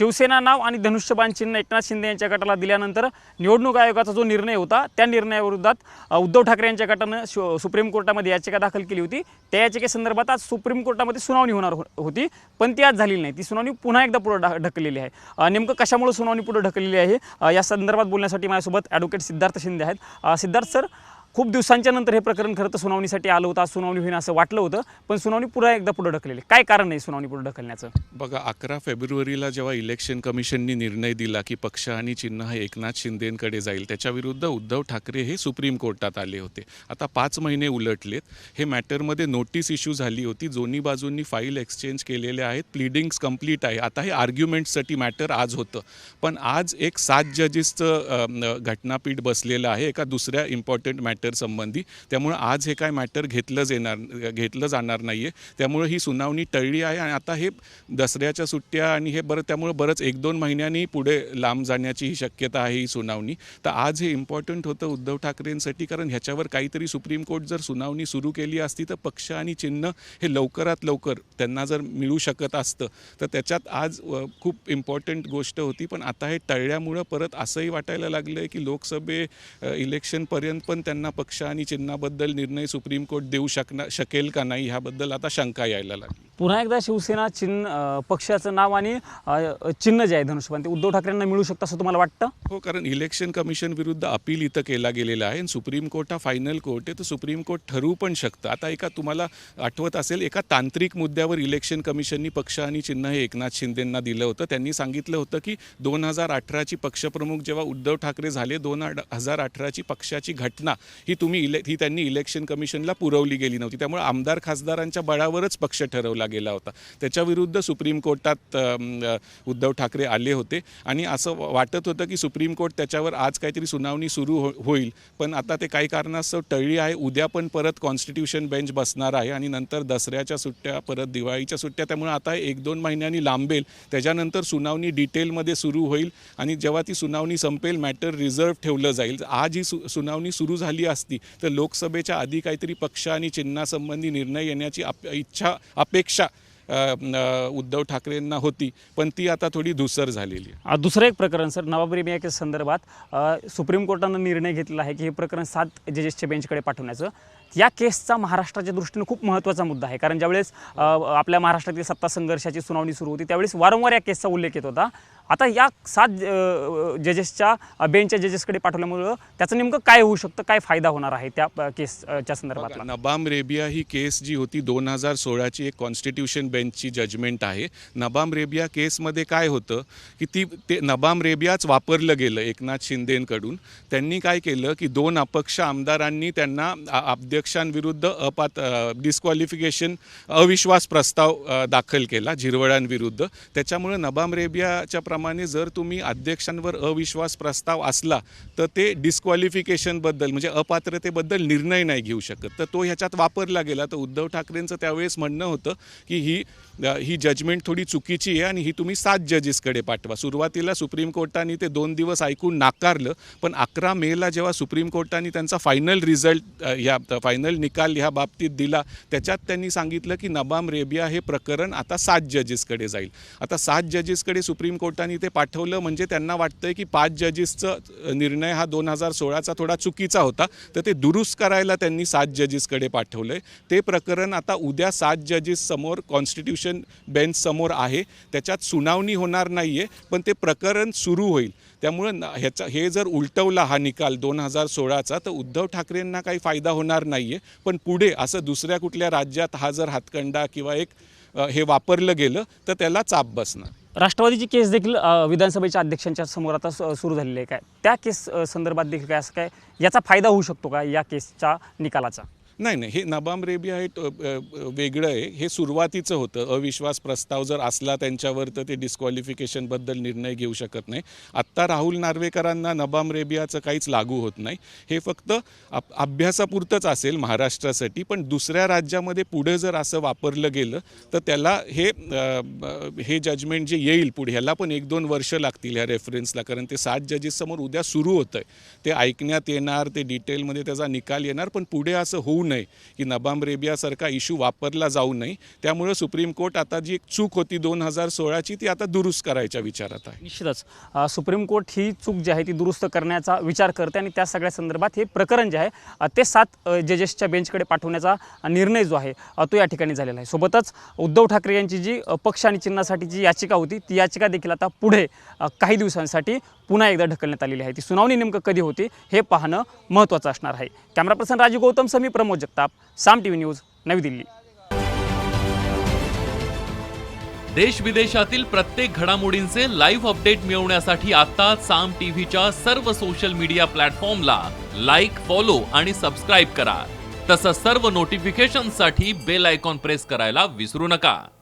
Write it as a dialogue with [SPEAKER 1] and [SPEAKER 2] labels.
[SPEAKER 1] शिवसेना नाव आणि धनुष्यबाण चिन्ह एकनाथ शिंदे यांच्या गटाला दिल्यानंतर निवडणूक आयोगाचा जो निर्णय होता त्या निर्णयाविरोधात उद्धव ठाकरे यांच्या गटानं सुप्रीम कोर्टामध्ये याचिका दाखल केली होती। त्या याचिकेसंदर्भात आज सुप्रीम कोर्टामध्ये सुनावणी होणार होती, पण ती आज झालेली नाही। ती सुनावणी पुन्हा एकदा पुढे ढकललेली आहे। नेमकं कशामुळे सुनावणी पुढे ढकललेली आहे या संदर्भात बोलण्यासाठी माझ्यासोबत ॲडव्होकेट सिद्धार्थ शिंदे आहेत। सिद्धार्थ सर, खूप दिवसांच्या नंतर हे प्रकरण खरं तर सुनावणीसाठी आलं होतं, आज सुनावणी होईल असं वाटलं होतं, पण सुनावणी पुन्हा एकदा पुढे ढकललेली, काय कारण आहे सुनावणी पुढे ढकलण्याचं?
[SPEAKER 2] बघा, 11 फेब्रुवारीला जेव्हा इलेक्शन कमिशननी निर्णय दिला की पक्ष आणि चिन्ह हे एकनाथ शिंदेंकडे जाईल, त्याच्याविरुद्ध उद्धव ठाकरे हे सुप्रीम कोर्टात आले होते। आता 5 महिने उलटलेत, हे मॅटरमध्ये नोटीस इश्यू झाली होती, दोन्ही बाजूंनी फाईल एक्सचेंज केलेले आहेत, प्लीडिंग्स कंप्लीट आहे। आता हे आर्ग्युमेंटसाठी मॅटर आज होतं, पण आज एक 7 जजेसचं घटनापीठ बसलेलं आहे एका दुसऱ्या इम्पॉर्टंट मॅटर संबंधी। त्यामुळे आज हे काय मॅटर घेतलं जाणार नाहीये, त्यामुळे ही सुनावणी टळली आहे। आणि आता हे दसऱ्याच्या सुट्ट्या आणि हे त्यामुळे बरंच 1-2 महिन्यांनी पुढे लांब जाण्याची ही शक्यता आहे ही सुनावणी। तर आज हे इम्पॉर्टंट होतं उद्धव ठाकरेंसाठी, कारण ह्याच्यावर काहीतरी सुप्रीम कोर्ट जर सुनावणी सुरू केली असती तर पक्ष आणि चिन्ह हे लवकरात लवकर त्यांना जर मिळू शकत असतं तर त्याच्यात आज खूप इम्पॉर्टंट गोष्ट होती। पण आता हे टळल्यामुळं परत असंही वाटायला लागलं आहे की लोकसभे इलेक्शनपर्यंत पण त्यांना पक्ष आणि चिन्हाबद्दल निर्णय सुप्रीम कोर्ट देऊ शकेल का नाही ह्याबद्दल आता शंका यायला लागली।
[SPEAKER 1] पुन्हा एकदा शिवसेना चिन्ह पक्षाचं नाव आणि चिन्ह जे आहे धनुष्यबाण ते उद्धव ठाकरेंना मिळू शकतं असं तुम्हाला वाटतं?
[SPEAKER 2] हो, कारण इलेक्शन कमिशन विरुद्ध अपील इथं केला गेलेला आहे आणि सुप्रीम कोर्ट हा फायनल कोर्ट आहे, तर सुप्रीम कोर्ट ठरवू पण शकतं। आता एका तुम्हाला आठवत असेल, एका तांत्रिक मुद्द्यावर इलेक्शन कमिशननी पक्ष आणि चिन्ह हे एकनाथ शिंदेंना दिलं होतं। त्यांनी सांगितलं होतं की 2018ची पक्षप्रमुख जेव्हा उद्धव ठाकरे झाले, 2018ची पक्षाची घटना ही त्यांनी इलेक्शन कमिशनला पुरवली गेली नव्हती, त्यामुळे आमदार खासदारांच्या बळावरच पक्ष ठरवला गेला होता। त्याच्याविरुद्ध सुप्रीम कोर्टात उद्धव ठाकरे आले होते आणि असं वाटत होतं की सुप्रीम कोर्ट त्याच्यावर आज काहीतरी सुनावणी सुरू होईल, पण आता ते काही कारणास्तव टळली आहे। उद्या पण परत कॉन्स्टिट्यूशन बेंच बसणार आहे आणि नंतर दसऱ्याच्या सुट्ट्या, परत दिवाळीच्या सुट्ट्या, त्यामुळे आता 1-2 महिन्यांनी लांबेल। त्याच्यानंतर सुनावणी डिटेलमध्ये सुरू होईल आणि जेव्हा ती सुनावणी संपेल उद्देश रिझर्व्ह ठेवलं जाईल। आज ही सुनावणी सुरू झाली असती तर लोकसभेच्या आधी काहीतरी पक्ष आणि चिन्हासंबंधी निर्णय येण्याची अपेक्षा उद्धव ठाकरेंना होती, पण ती आता थोडी धूसर झालेली आहे।
[SPEAKER 1] दुसरं एक प्रकरण सर, नवाब रेबिया केस संदर्भात सुप्रीम कोर्टानं निर्णय घेतला आहे की हे प्रकरण 7 जजेसच्या बेंचकडे पाठवण्याचं। या केसचा महाराष्ट्राच्या दृष्टीने खूप महत्त्वाचा मुद्दा आहे, कारण ज्यावेळेस आपल्या महाराष्ट्रातील सत्ता संघर्षाची सुनावणी सुरू होती त्यावेळेस वारंवार या केसचा उल्लेख येत होता। आता या 7 जजेसच्या बेंचच्या जजेसकडे पाठवल्यामुळं त्याचं नेमकं काय होऊ शकतं, काय फायदा होणार आहे त्या केसच्या संदर्भात?
[SPEAKER 2] नबाम रेबिया ही केस जी होती 2016ची एक कॉन्स्टिट्यूशन बेंचची जजमेंट आहे। नबाम रेबिया केसमध्ये काय होतं की ते नबाम रेबियाच वापरलं गेलं एकनाथ शिंदेंकडून। त्यांनी काय केलं की 2 अपक्ष आमदारांनी त्यांना अध्यक्षांविरुद्ध डिस्क्वालिफिकेशन अविश्वास प्रस्ताव दाखल केला झिरवळांविरुद्ध। त्याच्यामुळे नबाम रेबियाच्या प्रमाणे जर तुम्ही अध्यक्षांवर अविश्वास प्रस्ताव असला तर ते डिस्क्वालिफिकेशनबद्दल म्हणजे अपात्रतेबद्दल निर्णय नाही घेऊ शकत, तर तो ह्याच्यात वापरला गेला। तर उद्धव ठाकरेंचं त्यावेळेस म्हणणं होतं की ही जजमेंट थोडी चुकीची आहे आणि ही तुम्ही 7 जजेसकडे पाठवा। सुरुवातीला सुप्रीम कोर्टाने ते 2 दिवस ऐकून नाकारलं, पण 11 मेला जेव्हा सुप्रीम कोर्टाने त्यांचा फायनल निकाल ह्या बाबतीत दिला, त्याच्यात त्यांनी सांगितलं की नबाम रेबिया हे प्रकरण आता 7 जजेसकडे जाईल। आता 7 जजेसकडे सुप्रीम कोर्टाने ते पाठवलं म्हणजे त्यांना वाटतंय की 5 जजेसचा निर्णय हा 2016चा थोडा चुकीचा होता, तर ते दुरुस्त करायला त्यांनी 7 जजेसकडे पाठवलंय। ते प्रकरण आता उद्या 7 जजेस समोर कॉन्स्टिट्यूशन बेंच समोर आहे, त्याच्यात सुनावणी होणार नाहीये, पण ते प्रकरण सुरू होईल। त्यामुळे हे जर उलटवला हा निकाल 2016चा तर उद्धव ठाकरेंना काही फायदा होणार नाहीये, पण पुढे असं दुसऱ्या कुठल्या राज्यात हा जर हातखंडा किंवा हे वापरलं गेलं तर त्याला चाप बसणार।
[SPEAKER 1] राष्ट्रवादीची केस देखील विधानसभेच्या अध्यक्षांच्या समोर आता सुरू झालेली आहे, काय त्या केस संदर्भात देखील काय असं काय याचा फायदा होऊ शकतो का या केसच्या निकालाचा?
[SPEAKER 2] नाही, हे नबाम रेबिया हे वेगळं आहे। हे सुरुवातीचं होतं, अविश्वास प्रस्ताव जर असला त्यांच्यावर तर ते डिस्क्वालिफिकेशनबद्दल निर्णय घेऊ शकत नाही। आत्ता राहुल नार्वेकरांना नबाम रेबियाचं काहीच लागू होत नाही, हे फक्त अभ्यासापुरतंच असेल महाराष्ट्रासाठी, पण दुसऱ्या राज्यामध्ये पुढे जर असं वापरलं गेलं तर त्याला हे जजमेंट जे येईल पुढे ह्याला पण 1-2 वर्ष लागतील ह्या रेफरन्सला, कारण ते 7 जजेससमोर उद्या सुरू होतं आहे, ते ऐकण्यात येणार, ते डिटेलमध्ये त्याचा निकाल येणार, पण पुढे असं होऊ होऊ नये, की नबाम रेबियासारखा इश्यू वापरला जाऊ नये. त्यामुळं सुप्रीम कोर्ट आता जी एक चूक होती 2016ची ती आता दुरुस्त करायच्या विचारात आहे.
[SPEAKER 1] निश्चितच सुप्रीम कोर्ट ही चूक जी आहे ती दुरुस्त करण्याचा विचार करते आणि त्या सगळ्या संदर्भात हे प्रकरण जे आहे ते 7 जजेसच्या बेंचकडे पाठवण्याचा निर्णय जो आहे तो या ठिकाणी झालेला आहे. सोबतच उद्धव ठाकरे यांची जी पक्ष आणि चिन्हासाठी जी याचिका होती ती याचिका देखील आता पुढे काही दिवसांसाठी पुन्हा एकदा ढकलण्यात आलेली आहे. ती सुनावणी नेमकं कधी होती हे पाहणं महत्त्वाचं असणार आहे. कॅमेरा पर्सन राजू गौतम सह मी प्रमोद जगताप, साम टीव्ही न्यूज, नवी दिल्ली.
[SPEAKER 3] देश विदेशातील प्रत्येक घडामोडींचे लाईव्ह अपडेट मिळवण्यासाठी आता साम टीव्हीच्या सर्व सोशल मीडिया प्लॅटफॉर्मला लाईक, फॉलो आणि सबस्क्राईब करा. तसंच सर्व नोटिफिकेशनसाठी बेल आयकॉन प्रेस करायला विसरू नका.